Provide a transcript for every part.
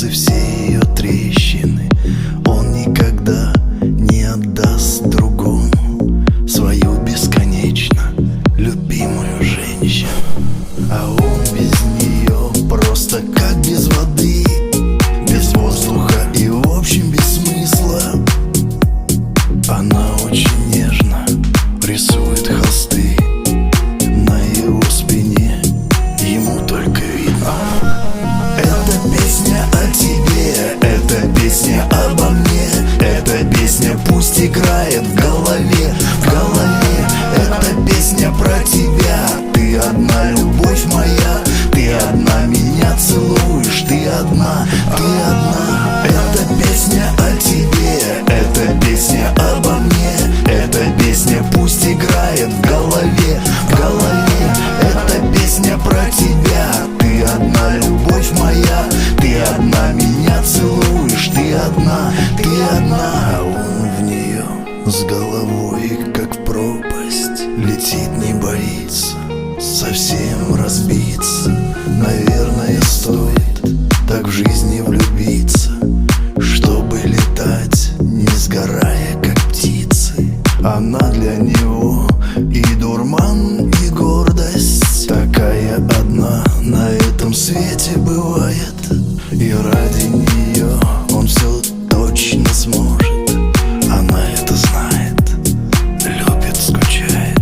слезы, все ее трещины. Он никогда не отдаст другому свою бесконечно любимую женщину. А он без нее просто как без воды, без воздуха и в общем без смысла. Она очень нежно рисует холсты на его спине, ему только видно. Это песня о тебе, это песня обо мне, эта песня пусть играет в голове, в голове. Это песня про тебя, ты одна, любовь моя, ты одна, меня целуешь, ты одна, ты одна. Это песня о тебе, это песня обо мне, эта песня пусть играет в голове, в голове. Это песня про тебя, ты одна, любовь моя, ты одна, меня целуешь, ты одна, ты одна. А он в нее с головой как в пропасть летит, не боится совсем разбиться. Наверное, стоит так в жизни влюбиться, чтобы летать, не сгорая, как птицы. Она для него и дурман, и гордость. Такая одна на этом свете бывает, и ради нее он все точно сможет. Она это знает, любит, скучает.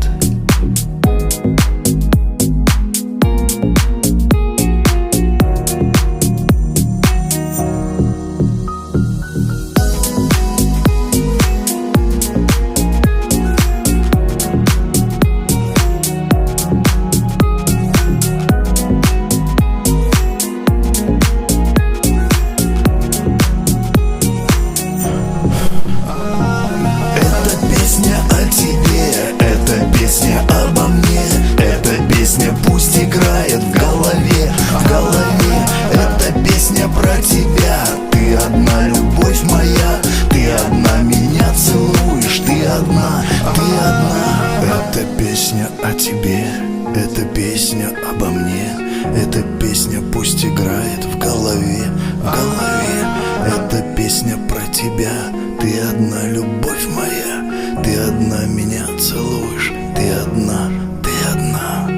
Пусть играет в голове, в голове. Это песня про тебя, ты одна, любовь моя, ты одна, меня целуешь, ты одна, ты одна. Это песня о тебе, это песня обо мне, эта песня пусть играет в голове, в голове. Это песня про тебя, ты одна, любовь моя, ты одна, меня целуешь, ты одна, ты одна.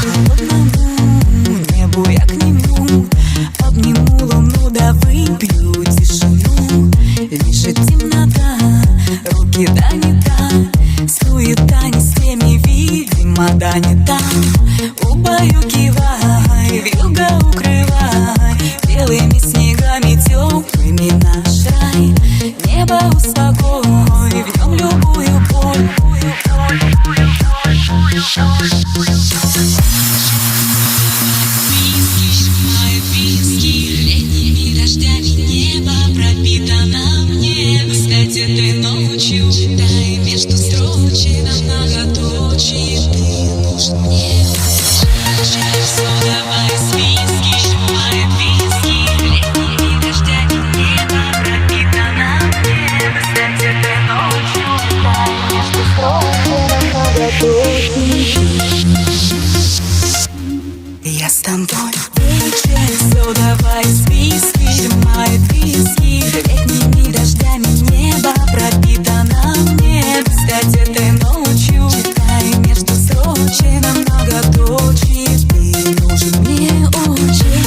Холодному небу я к нему обниму луну, да выпью тишину. Лишь темнота, руки да не там, суета не с теми, видимо, да не там. Убаюкивай, вьюга укрывай белыми снегами теплыми наш рай. Небо успокой, в нем любую боль. Летними дождями небо пропитано мне. Кстати, этой ночью читай между строчек многоточие. Ты нужен мне. Все давай с виски, сжимает виски. Летними дождями небо пропитано мне. Кстати, этой ночью читай между строчек многоточие. Я с тобой вечер, все давай с виски, сжимает виски. Летними дождями небо пропитано мне. Кстати, этой ночью читай между строчек многоточие. Ты нужен мне очень.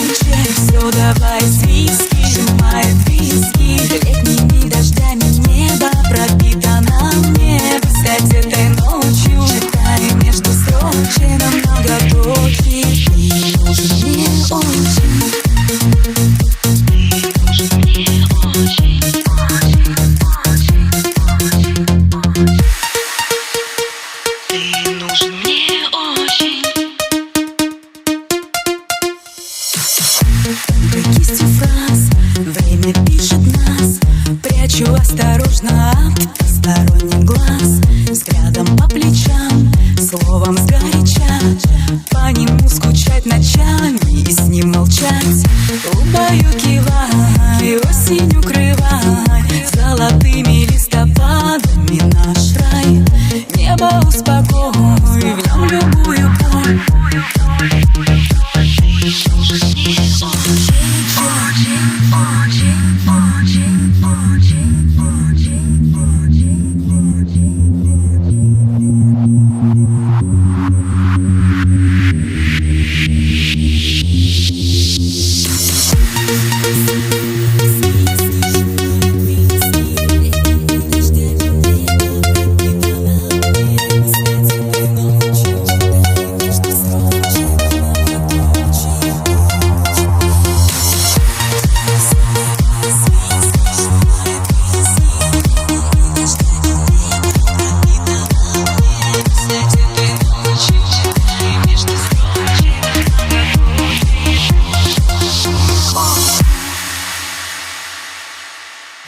Все давай с виски, сжимает виски. Летними дождями небо пропитано мне. Кстати, этой ночью читай между строчек многоточие. Ты нужен мне очень. нужно от посторонних глаз, взглядом по плечам, словом сгоряча, по нему скучать ночами и с ним молчать. Убаюкивай, осень укрывай золотыми листопадами наш рай. Небо успокой, в нем любую боль.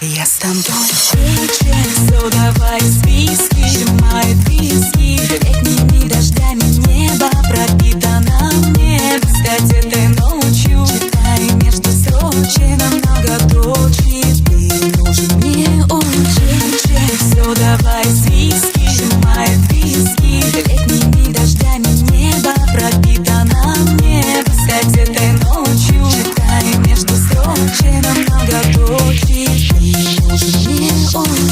Я с тобой вечер, все давай списки, мои виски. Летними дождями небо пропитано мне. Кстати, этой ночью читай между строчек на многоточие. Ты нужен мне очень. Все давай списки, мои виски. Летними дождями небо пропитано мне. Кстати, этой ночью читай между строчек на многоточие. Мне очень.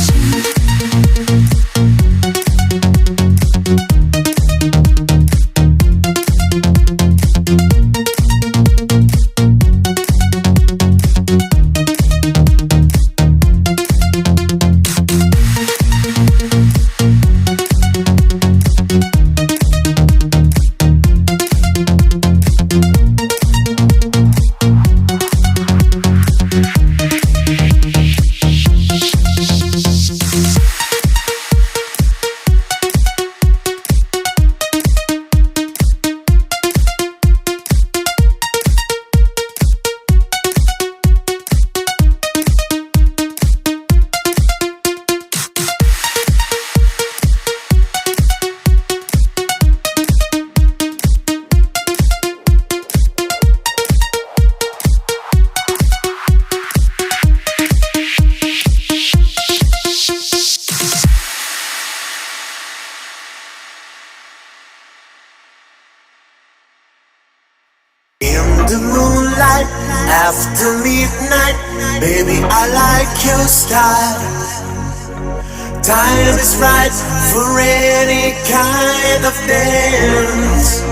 In the moonlight, after midnight, baby, I like your style. Time is right for any kind of dance.